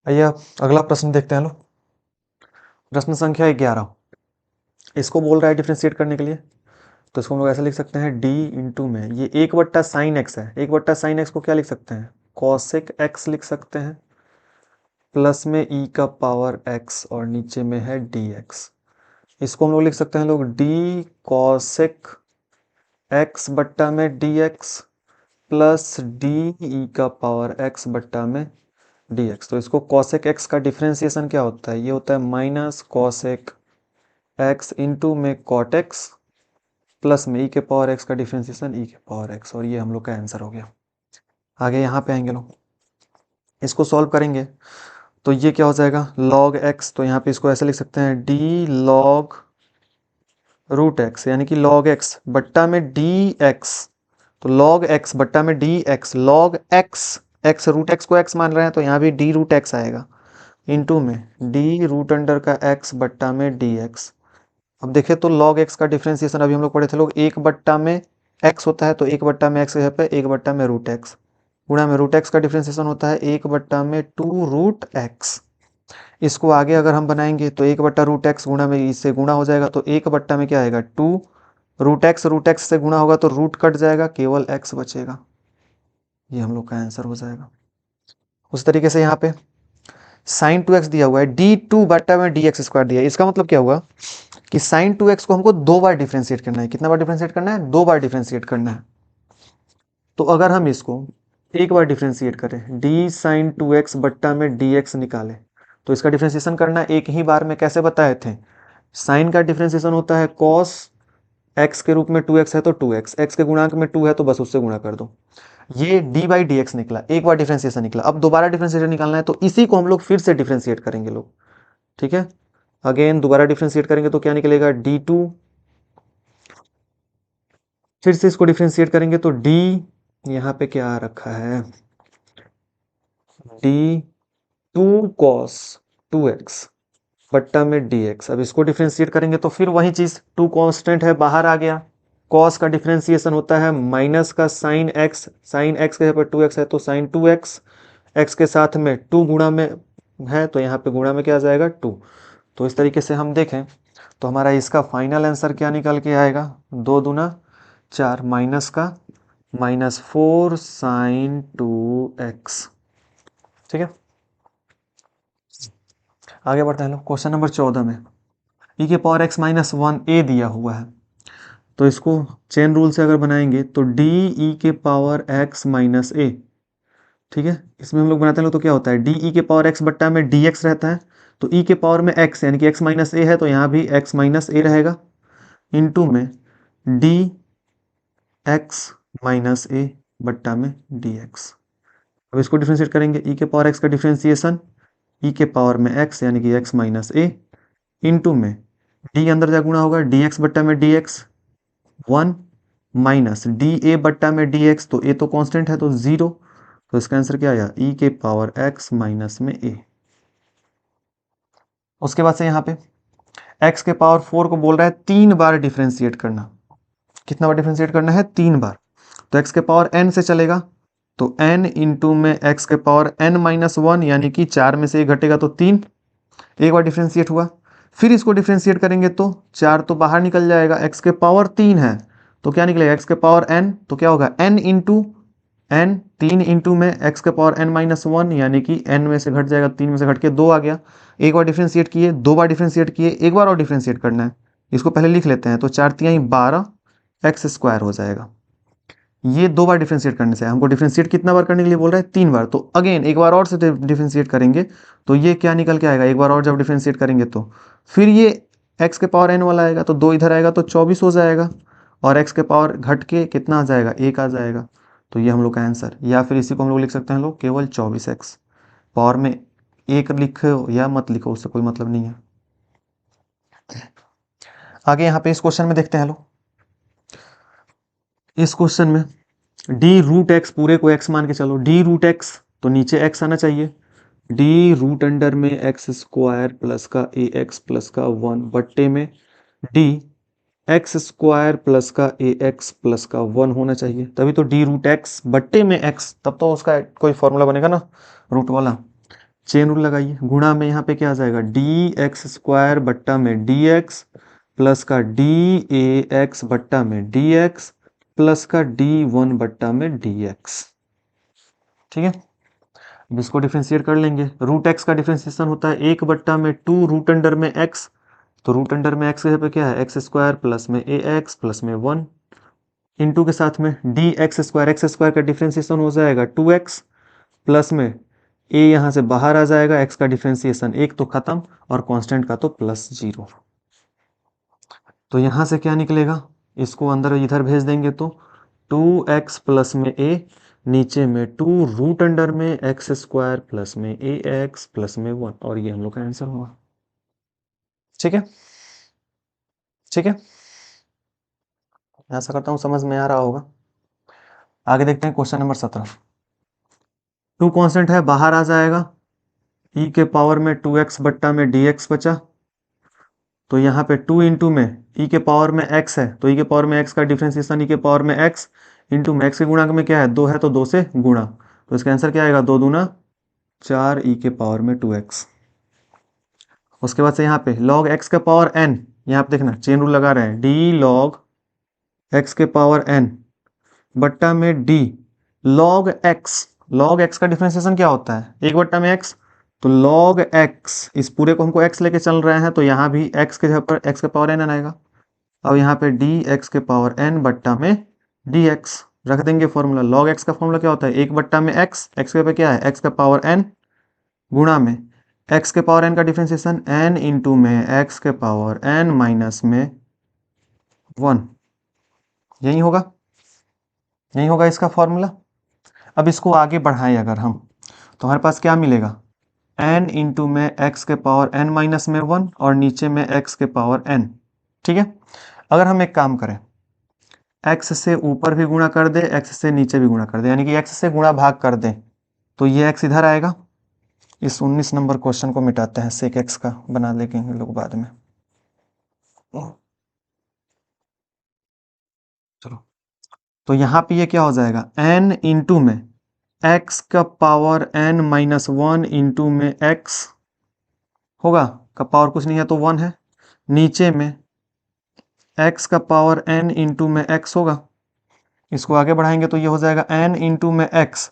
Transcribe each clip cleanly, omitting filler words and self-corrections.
आइए अगला प्रश्न देखते हैं लोग। प्रश्न संख्या 11। इसको बोल रहा है डिफ्रेंशिएट करने के लिए, तो इसको हम लोग ऐसे लिख सकते हैं डी इंटू में ये 1/sin x है। 1/sin x को क्या लिख सकते हैं, कॉसेक x लिख सकते हैं, प्लस में e का पावर x और नीचे में है dx। इसको हम लोग लिख सकते हैं लोग डी कॉसेक x बट्टा में dx प्लस डी ई का पावर x बट्टा में dx। तो इसको कॉसेक x का डिफ्रेंसिएशन क्या होता है, ये होता है माइनस कॉसेक x इंटू में कॉट x प्लस में ई के पावर x का डिफ्रेंसिएशन ई के पावर x, और ये हम लोग का आंसर हो गया। आगे यहाँ पे आएंगे लोग, इसको सॉल्व करेंगे तो ये क्या हो जाएगा log x, तो यहाँ पे इसको ऐसे लिख सकते हैं d log रूट x, यानी कि log x बट्टा में dx। तो log x बट्टा में dx log x, x root x को x मान रहे हैं तो यहाँ भी d रूट x आएगा इंटू में d रूट अंडर का x बट्टा में dx। अब देखें तो log x का डिफ्रेंसिएशन अभी हम लोग पढ़े थे लोग, 1/में x होता है तो 1/में x के जगह पे 1/में रूट x, गुणा में रूट x का डिफ्रेंसिएशन होता है 1/में 2 रूट x। इसको आगे अगर हम बनाएंगे तो 1/√x गुणा में इससे गुणा हो जाएगा, तो 1/में क्या आएगा 2 रूट x से गुणा होगा तो रूट कट जाएगा, केवल x बचेगा। ये हम लोग का आंसर हो जाएगा। उस तरीके से यहाँ पे sin 2x दिया हुआ है, d2 में dx स्क्वायर दिया है। इसका मतलब क्या हुआ कि sin 2x को हमको 2 बार डिफ्रेंशिएट करना है। कितना बार डिफ्रेंशिएट करना है, 2 बार डिफ्रेंशिएट करना है। तो अगर हम इसको एक बार डिफ्रेंशिएट करें d sin 2x बट्टा में dx निकाले, तो इसका डिफ्रेंशिएशन करना एक ही बार में, कैसे बताए थे, साइन का डिफ्रेंशिएशन होता है cos x के रूप में 2x है तो 2x, x के गुणांक में 2 है तो बस उससे गुणा कर दो। ये d बाई डी एक्स निकला, एक बार डिफ्रेंशिएशन निकला। अब दोबारा डिफ्रेंशिएशन निकालना है तो इसी को हम लोग फिर से डिफ्रेंशिएट करेंगे लोग, ठीक है। अगेन दोबारा डिफ्रेंशिएट करेंगे तो क्या निकलेगा d2, फिर से इसको डिफ्रेंशिएट करेंगे तो d, यहाँ पे क्या आ रखा है d2 cos 2x बट्टा में dx। अब इसको डिफ्रेंशिएट करेंगे तो फिर वही चीज, 2 कांस्टेंट है बाहर आ गया, cos का डिफ्रेंशिएशन होता है माइनस का sin x, sin x के जगह पर 2x है तो sin 2x, x के साथ में 2 गुणा में है तो यहाँ पे गुणा में क्या आ जाएगा 2। तो इस तरीके से हम देखें तो हमारा इसका फाइनल आंसर क्या निकल के आएगा, 2 दूना 4 माइनस का -4 sin 2x, ठीक है। आगे बढ़ते हैं लोग क्वेश्चन नंबर 14 में e के पावर x माइनस 1a दिया हुआ है। तो इसको चेन रूल से अगर बनाएंगे तो डी ई के पावर x माइनस ए, ठीक है। इसमें हम लोग बनाते हैं तो क्या होता है डी ई के पावर x बट्टा में डी एक्स रहता है, तो e के पावर में x यानी कि x माइनस ए है तो यहाँ भी x माइनस ए रहेगा इंटू में डी एक्स माइनस ए बट्टा में डी एक्स। अब इसको डिफ्रेंशिएट करेंगे, e के पावर x का डिफ्रेंशिएशन e के पावर में x यानी कि x माइनस ए इंटू में d अंदर जा गुणा होगा dx बट्टा में dx 1 माइनस डी ए बट्टा में डी एक्स, तो ए तो कांस्टेंट है तो 0, तो इसका आंसर क्या आया e के पावर x माइनस में a। उसके बाद से यहाँ पे x के पावर 4 को बोल रहा है 3 बार डिफ्रेंशिएट करना। कितना बार डिफ्रेंशिएट करना है, 3 बार। तो x के पावर n से चलेगा तो n इंटू में x के पावर n माइनस 1 यानी कि 4 में से 1 घटेगा तो 3, एक बार डिफ्रेंशिएट हुआ। फिर इसको डिफ्रेंशिएट करेंगे तो 4 तो बाहर निकल जाएगा, x के पावर 3 है तो क्या निकलेगा x के पावर n, तो क्या होगा n इंटू n, 3 इंटू में x के पावर n माइनस 1 यानी कि n में से घट जाएगा, 3 में से घट के 2 आ गया। एक बार डिफ्रेंशिएट किए, 2 बार डिफ्रेंशिएट किए, एक बार और डिफ्रेंशिएट करना है। इसको पहले लिख लेते हैं तो 4 तिहाई 12 x स्क्वायर हो जाएगा। ये 2 बार डिफ्रेंशिएट करने से, हमको डिफ्रेंशिएट कितना बार करने के लिए बोल रहा है, 3 बार। तो अगेन एक बार और से डिफ्रेंशिएट करेंगे तो ये क्या निकल के आएगा, एक बार और जब डिफ्रेंशिएट करेंगे तो फिर ये x के पावर n वाला आएगा तो 2 इधर आएगा तो 24 हो जाएगा, और x के पावर घट के कितना आ जाएगा, 1 आ जाएगा। तो ये हम लोग का आंसर, या फिर इसी को हम लोग लिख सकते हैं लोग केवल 24x। पावर में 1 लिखो या मत लिखो उससे कोई मतलब नहीं है। आगे यहाँ पे इस क्वेश्चन में देखते हैं लोग, इस क्वेश्चन में डी रूट एक्स, पूरे को x मान के चलो, डी रूट एक्स तो नीचे x आना चाहिए, डी रूट अंडर में एक्स स्क्वायर प्लस का ए एक्स प्लस का 1 बट्टे में डी एक्स स्क्वायर प्लस का ए एक्स प्लस का 1 होना चाहिए, तभी तो डी रूट एक्स बट्टे में x, तब तो उसका कोई फॉर्मूला बनेगा ना रूट वाला। चेन रूल लगाइए, गुणा में यहाँ पे क्या आ जाएगा डी एक्स स्क्वायर बट्टा में डी एक्स प्लस का डी ए एक्स बट्टा में डी एक्स प्लस का डी वन बट्टा में डी एक्स। ठीक है, अब इसको डिफ्रेंशिएट कर लेंगे। रूट एक्स का डिफ्रेंशिएशन होता है 1/2 रूट अंडर में एक्स, तो रूट अंडर में एक्स पे क्या है एक्स स्क्वायर प्लस में ए एक्स प्लस में 1 इंटू के साथ में डी एक्स स्क्वायर का डिफ्रेंशिएशन हो जाएगा 2x प्लस में ए यहां से बाहर आ जाएगा, x का डिफ्रेंशिएशन एक तो खत्म और कांस्टेंट का तो +0। तो यहां से क्या निकलेगा, इसको अंदर इधर भेज देंगे तो 2x प्लस में a नीचे में 2 रूट अंडर में एक्स स्क्वायर प्लस में ए एक्स प्लस में 1, और ये हम लोग का आंसर होगा। ठीक है, ठीक है, ऐसा करता हूं समझ में आ रहा होगा। आगे देखते हैं क्वेश्चन नंबर 17। 2 कांस्टेंट है, बाहर आ जाएगा, e के पावर में 2x बट्टा में dx बचा, तो यहाँ पे 2 इंटू में e के पावर में x है, तो e के पावर में x का डिफ्रेंशिएशन e के पावर में x इंटू में x के गुणांक में क्या है 2 है, तो 2 से गुणा, तो इसका आंसर क्या आएगा 2 दूना 4 e के पावर में 2x। उसके बाद से यहाँ पे log x के पावर n, यहाँ पे देखना चेन रूल लगा रहे हैं, d log x के पावर n बट्टा में d log x का डिफ्रेंशिएशन क्या होता है 1 बट्टा में x, तो log x, इस पूरे को हमको x लेके चल रहे हैं, तो यहाँ भी x के जगह पर x के पावर n आएगा। अब यहाँ पे dx के पावर n बट्टा में dx रख देंगे फॉर्मूला। log x का फॉर्मूला क्या होता है 1 बट्टा में x, x के पे क्या है x का पावर n गुणा में x के पावर n का डिफ्रेंशिएशन n इंटू में x के पावर n माइनस में 1, यही होगा, यही होगा इसका फॉर्मूला। अब इसको आगे बढ़ाएं अगर हम, तो हमारे पास क्या मिलेगा n इंटू में x के पावर n माइनस में 1 और नीचे में x के पावर n। ठीक है, अगर हम एक काम करें x से ऊपर भी गुणा कर दे, x से नीचे भी गुणा कर दे, यानी कि x से गुणा भाग कर दे, तो ये x इधर आएगा। इस 19 नंबर क्वेश्चन को मिटाते हैं, सेक x का बना लेंगे हम लोग बाद में। चलो, तो यहाँ पे ये क्या हो जाएगा n इंटू में x का पावर n माइनस 1 इंटू में x होगा, का पावर कुछ नहीं है तो 1 है, नीचे में x का पावर n इंटू में x होगा। इसको आगे बढ़ाएंगे तो ये हो जाएगा n इंटू में x,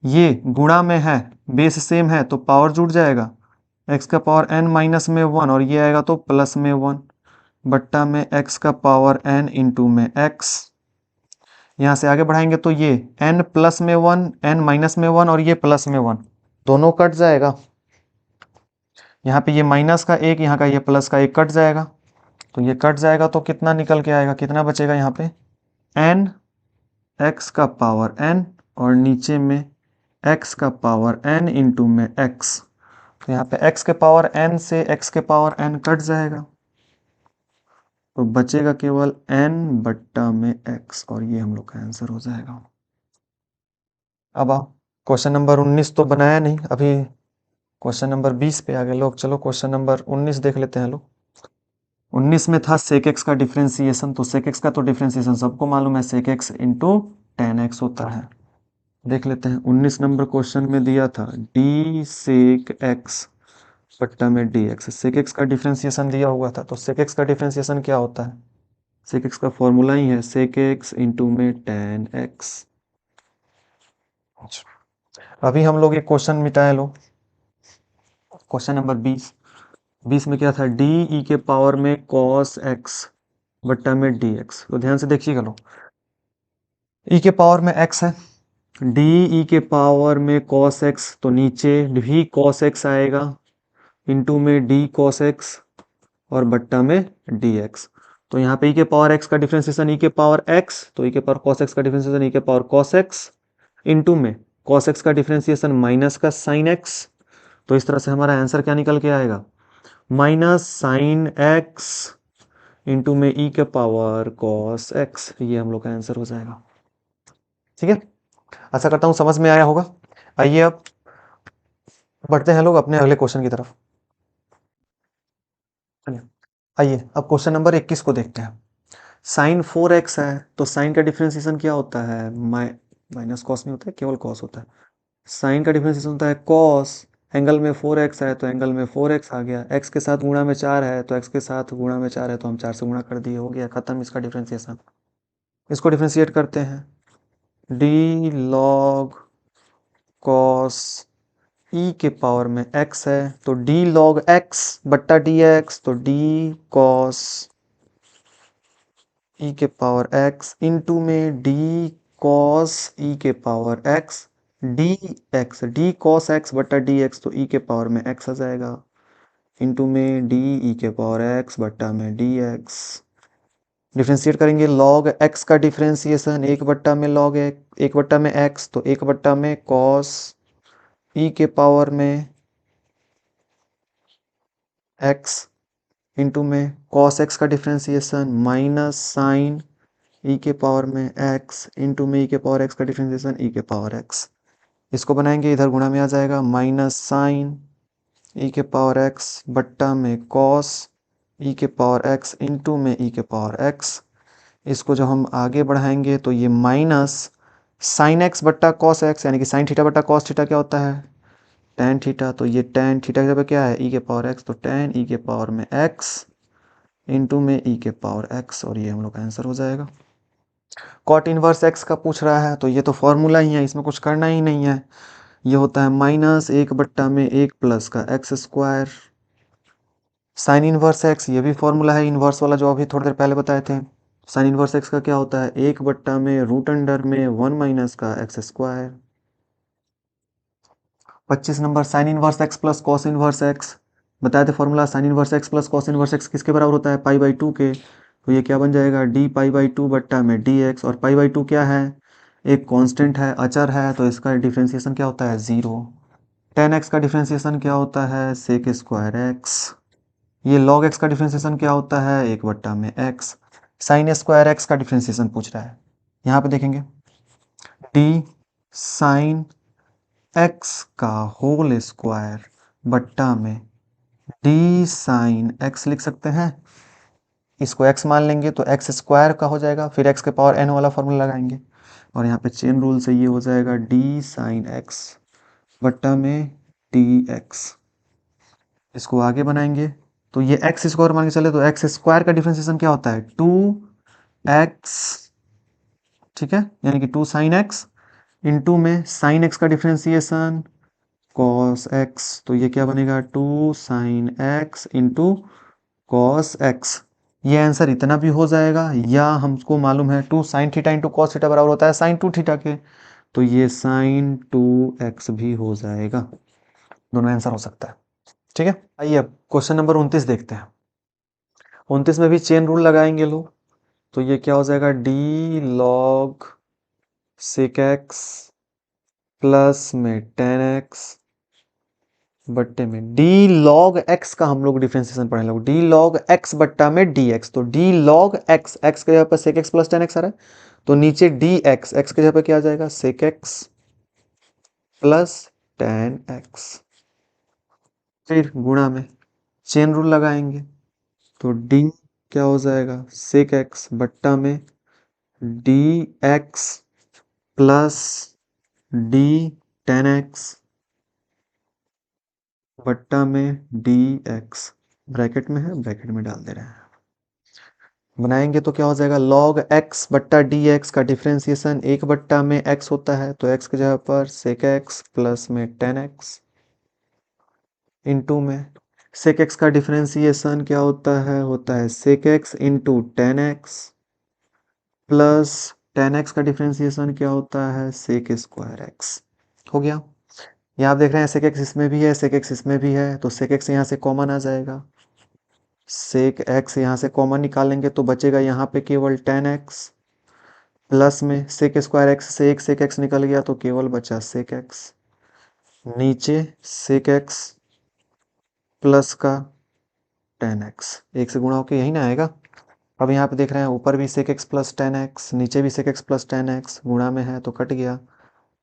ये गुणा में है, बेस सेम है तो पावर जुड़ जाएगा, x का पावर n माइनस में 1 और ये आएगा तो प्लस में 1 बट्टा में x का पावर n इंटू में x। यहाँ से आगे बढ़ाएंगे तो ये n प्लस में 1, n माइनस में 1 और ये प्लस में 1, दोनों कट जाएगा। यहाँ पे ये माइनस का एक, यहाँ का ये प्लस का एक कट जाएगा, तो ये कट जाएगा तो कितना निकल के आएगा, कितना बचेगा यहाँ पे n x का पावर n और नीचे में x का पावर n इंटू में x, तो यहाँ पे x के पावर n से x के पावर n कट जाएगा, तो बचेगा केवल n बट्टा में x, और ये हम लोग का आंसर हो जाएगा। अब आओ क्वेश्चन नंबर 19 तो बनाया नहीं अभी, क्वेश्चन नंबर 20 पे आ गए लोग। चलो क्वेश्चन नंबर 19 देख लेते हैं लोग। 19 में था सेक एक्स का डिफ्रेंसिएशन, तो सेक एक्स का तो डिफ्रेंसिएशन सबको मालूम है, sec x into tan x होता है। देख लेते हैं 19 नंबर क्वेश्चन में दिया था डी सेक एक्स बट्टा में डी एक्स, सेक एक्स का डिफ्रेंसिएशन दिया हुआ था, तो सेक एक्स का डिफ्रेंसिएशन क्या होता है, सेक एक्स का फॉर्मूला ही है सेक एक्स इंटू में टेन एक्स। अभी हम लोग एक क्वेश्चन मिटाए लो, क्वेश्चन नंबर 20 में क्या था डी ई के पावर में कॉस एक्स बट्टा में डी एक्स, तो ध्यान से देखिएगा लो, ई के पावर में एक्स है, डी ई के पावर में कॉस एक्स, तो नीचे भी कॉस एक्स आएगा इंटू में डी कॉस एक्स और बट्टा में डी एक्स। तो यहाँ पे ई के पावर एक्स का डिफरेंशिएशन ई के पावर एक्स, तो ई के पावर कॉस एक्स का डिफरेंशिएशन ई के पावर कॉस एक्स इंटू में कॉस एक्स का डिफरेंशिएशन माइनस का साइन एक्स, तो इस तरह से हमारा आंसर क्या निकल के आएगा माइनस साइन एक्स इंटू में ई के पावर कॉस एक्स, ये हम लोग का आंसर हो जाएगा। ठीक है, आशा करता हूं समझ में आया होगा। आइए अब बढ़ते हैं लोग अपने अगले क्वेश्चन की तरफ। आइए अब क्वेश्चन नंबर 21 को देखते हैं। साइन 4x है, तो साइन का डिफरेंशिएशन क्या होता है, माइनस कॉस नहीं होता है, केवल कॉस होता है। साइन का डिफरेंशिएशन होता है कॉस एंगल में 4x है तो एंगल में 4x आ गया, x के साथ गुणा में 4 है तो x के साथ गुणा में 4 है तो हम 4 से गुणा कर दिए, हो गया खत्म इसका डिफ्रेंसिएशन। इसको डिफ्रेंशिएट करते हैं, d log cos e के पावर में x है तो d log x बट्टा dx, तो d cos e के पावर x इंटू में d cos e के power x dx, d cos x बट्टा dx, तो e के पावर में x आ जाएगा इंटू में डी ई के पावर x बट्टा में dx। डिफ्रेंशिएट करेंगे, log x का डिफ्रेंशिएशन एक बट्टा में log एक बट्टा में x, तो एक बट्टा में cos e के पावर में x इंटू में cos x का डिफ्रेंशिएशन माइनस साइन e के पावर में x इंटू में e के पावर x का डिफ्रेंशिएशन e के पावर x। इसको बनाएंगे, इधर गुणा में आ जाएगा माइनस साइन e के पावर x बट्टा में cos e के पावर x इंटू में e के पावर x। इसको जब हम आगे बढ़ाएंगे तो ये माइनस साइन एक्स बट्टा कॉस एक्स, यानी कि साइन थीटा बट्टा कॉस थीटा क्या होता है, टेन थीटा, तो ये टेन थीटा की जगह क्या है e के पावर x, तो टेन e के पावर में x इंटू में e के पावर x, और ये हम लोग का आंसर हो जाएगा। कॉट इनवर्स x का पूछ रहा है तो ये तो फॉर्मूला ही है, इसमें कुछ करना ही नहीं है। ये होता है माइनस एक बट्टा में एक प्लस का x square, sine inverse x ये भी फॉर्मूला है इनवर्स वाला जो अभी थोड़ी देर पहले बताए थे। साइन इनवर्स x का क्या होता है, एक बट्टा में रूट अंडर में वन माइनस का x square. 25 number, sine inverse x plus cos inverse x, बताए थे formula, sine inverse x plus cos inverse x किसके बराबर होता है, पाई बाई टू के, तो ये क्या बन जाएगा डी पाई बाई टू बट्टा में डी एक्स, और पाई बाई टू क्या है, एक कांस्टेंट है, अचर है, तो इसका डिफरेंशिएशन क्या होता है, जीरो। टेन एक्स का डिफरेंशिएशन क्या होता है, सेक स्क्वायर एक्स। ये लॉग एक्स का डिफरेंशिएशन क्या होता है, एक बट्टा में एक्स। साइन स्क्वायर एक्स का डिफरेंशिएशन पूछ रहा है, यहाँ पे देखेंगे डी साइन एक्स का होल स्क्वायर बट्टा में डी साइन एक्स लिख सकते हैं, इसको x मान लेंगे तो एक्स स्क्वायर का हो जाएगा, फिर x के पावर n वाला फॉर्मूला लगाएंगे, और यहाँ पे चेन रूल से ये हो जाएगा डी साइन एक्स बट्टा में डी एक्स। इसको आगे बनाएंगे तो ये एक्स स्क्वायर मान के चले तो एक्स स्क्वायर का डिफरेंशिएशन क्या होता है, टू एक्स, ठीक है, यानी कि टू साइन एक्स इंटू में साइन एक्स का डिफरेंशिएशन कॉस एक्स, तो ये क्या बनेगा, two sine x into cos x. ये आंसर इतना भी हो जाएगा, या हमको मालूम है two sine theta into cos theta बराबर होता है साइन टू थीटा के, तो ये साइन टू एक्स भी हो जाएगा, दोनों आंसर हो सकता है। ठीक है, आइए अब क्वेश्चन नंबर 29 देखते हैं। 29 में भी चेन रूल लगाएंगे लोग, तो ये क्या हो जाएगा, d log sec x plus में टेन एक्स बट्टे में डी लॉग एक्स का हम लोग डिफरेंशिएशन पढ़े लोग, डी लॉग एक्स बट्टा में डी एक्स, तो डी लॉग एक्स, एक्स के जगह पर sec x plus ten x आ रहा है, तो नीचे डी एक्स, एक्स के जगह पर क्या आ जाएगा, sec x plus ten x, फिर गुणा में चेन रूल लगाएंगे तो डी क्या हो जाएगा, सेक एक्स बट्टा में d x plus D ten x बट्टा में डी एक्स, ब्रैकेट में है, ब्रैकेट में डाल दे रहे हैं, बनाएंगे तो क्या हो जाएगा, log x बट्टा डी एक्स का डिफ्रेंशिएशन एक बट्टा में x होता है, तो x की जगह पर सेक x प्लस में टेन एक्स इंटू में सेक x का डिफ्रेंशिएशन क्या होता है सेक x into tan x plus ten x का डिफ्रेंशिएशन क्या होता है, सेक स्क्वायर एक्स। हो गया, यहाँ आप देख रहे हैं सेक x इसमें भी है, सेक x इसमें भी है, तो सेक x यहाँ से कॉमन आ जाएगा, सेक x यहाँ से कॉमन निकालेंगे तो बचेगा यहाँ पे केवल टेन एक्स प्लस में सेक स्क्वायर एक्स से एक सेक एक्स निकल गया तो केवल बचा सेक एक्स, नीचे सेक एक्स प्लस का टेन एक्स, एक से गुणा होकर यही ना आएगा। अब यहाँ पे देख रहे हैं ऊपर भी sec x plus ten x, नीचे भी sec x plus ten x, गुणा में है तो कट गया,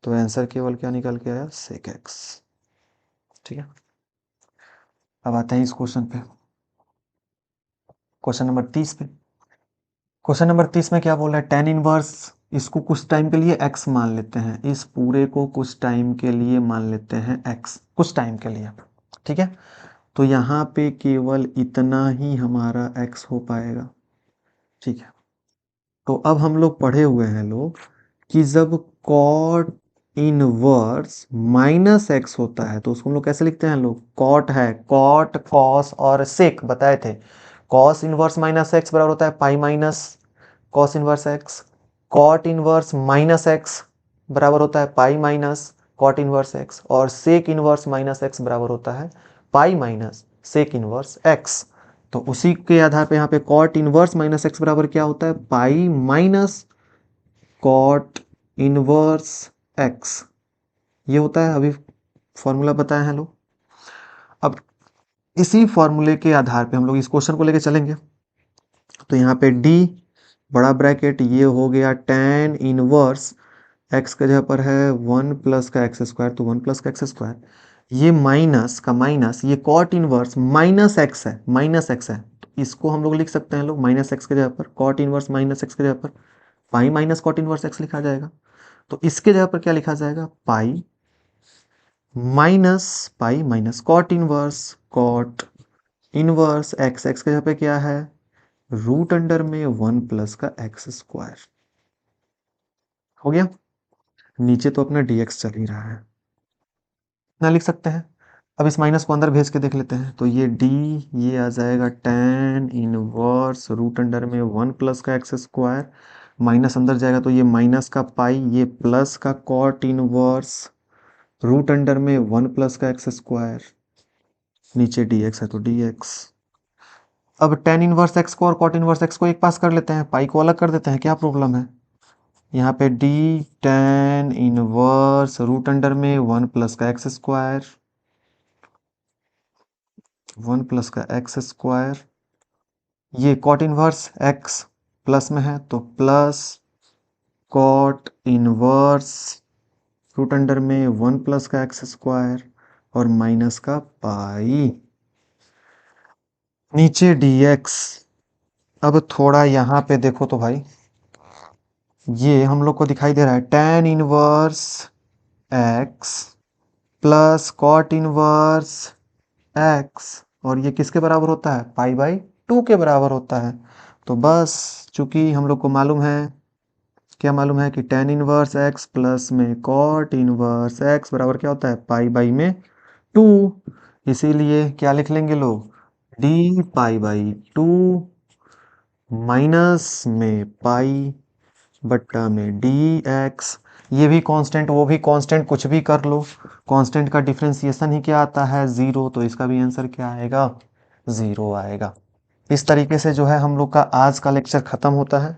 तो आंसर केवल क्या निकल के आया, सेक एक्स। ठीक है, अब आते हैं इस क्वेश्चन पे, क्वेश्चन नंबर 30 पे। क्वेश्चन नंबर 30 में क्या बोल रहा है, टेन इनवर्स इसको कुछ टाइम के लिए x मान लेते हैं, इस पूरे को कुछ टाइम के लिए मान लेते हैं x, कुछ टाइम के लिए, ठीक है। तो यहाँ पे केवल इतना ही हमारा x हो पाएगा, ठीक है। तो अब हम लोग पढ़े हुए हैं लोग कि जब कॉट इनवर्स माइनस एक्स होता है तो उसको हम लोग कैसे लिखते हैं लोग, कॉट है, कॉट कॉस और सेक बताए थे। कॉस इनवर्स माइनस एक्स बराबर होता है pi minus cos inverse x, cot inverse minus x बराबर होता है pi minus cot inverse x, और सेक इनवर्स माइनस एक्स बराबर होता है pi minus sec inverse x. तो उसी के आधार पे यहाँ पे कॉट इनवर्स माइनस एक्स बराबर क्या होता है, pi minus cot inverse x, ये होता है। अभी फॉर्मूला बताया है लोग। अब इसी फॉर्मूले के आधार पे हम लोग इस क्वेश्चन को लेके चलेंगे। तो यहाँ पे डी बड़ा ब्रैकेट ये हो गया tan इनवर्स एक्स के जगह पर है 1 प्लस का एक्स स्क्वायर, तो 1 प्लस का एक्स स्क्वायर, ये माइनस का माइनस, ये कॉट इनवर्स माइनस एक्स है, माइनस एक्स है, तो इसको हम लोग लिख सकते हैं लोग माइनस एक्स के जगह पर, कॉट इनवर्स माइनस एक्स के जगह पर pi minus cot inverse x लिखा जाएगा। तो इसके जगह पर क्या लिखा जाएगा, pi minus cot inverse x, x के जगह पे क्या है रूट अंडर में 1 प्लस का एक्स स्क्वायर, हो गया। नीचे तो अपना dx चल ही रहा है, ना लिख सकते हैं। अब इस माइनस को अंदर भेज के देख लेते हैं, तो ये d ये आ जाएगा tan इनवर्स रूट अंडर में 1 प्लस का एक्स स्क्वायर, माइनस अंदर जाएगा तो ये माइनस का पाई, ये प्लस का कॉट इनवर्स रूट अंडर में 1 प्लस का एक्स स्क्वायर, नीचे dx है तो dx। अब tan इनवर्स एक्स को और कॉट इनवर्स एक्स को एक पास कर लेते हैं, पाई को अलग कर देते हैं, क्या प्रॉब्लम है। यहाँ पे d tan inverse root under में 1 प्लस का एक्स स्क्वायर, 1 प्लस का एक्स स्क्वायर, ये कॉट इनवर्स एक्स प्लस में है तो plus cot inverse root under में 1 प्लस का एक्स स्क्वायर और माइनस का पाई, नीचे dx। अब थोड़ा यहाँ पे देखो तो भाई, ये हम लोग को दिखाई दे रहा है tan inverse x plus cot inverse x, और ये किसके बराबर होता है, पाई बाई 2 के बराबर होता है। तो बस चूंकि हम लोग को मालूम है, क्या मालूम है कि tan इनवर्स x प्लस में कॉट इनवर्स x बराबर क्या होता है, पाई बाई में 2, इसीलिए क्या लिख लेंगे लोग, d पाई बाई 2 माइनस में पाई बट्टा में dx। ये भी कांस्टेंट वो भी कांस्टेंट, कुछ भी कर लो, कांस्टेंट का डिफरेंशिएशन ही क्या आता है, 0, तो इसका भी आंसर क्या आएगा, 0 आएगा। इस तरीके से जो है हम लोग का आज का लेक्चर खत्म होता है।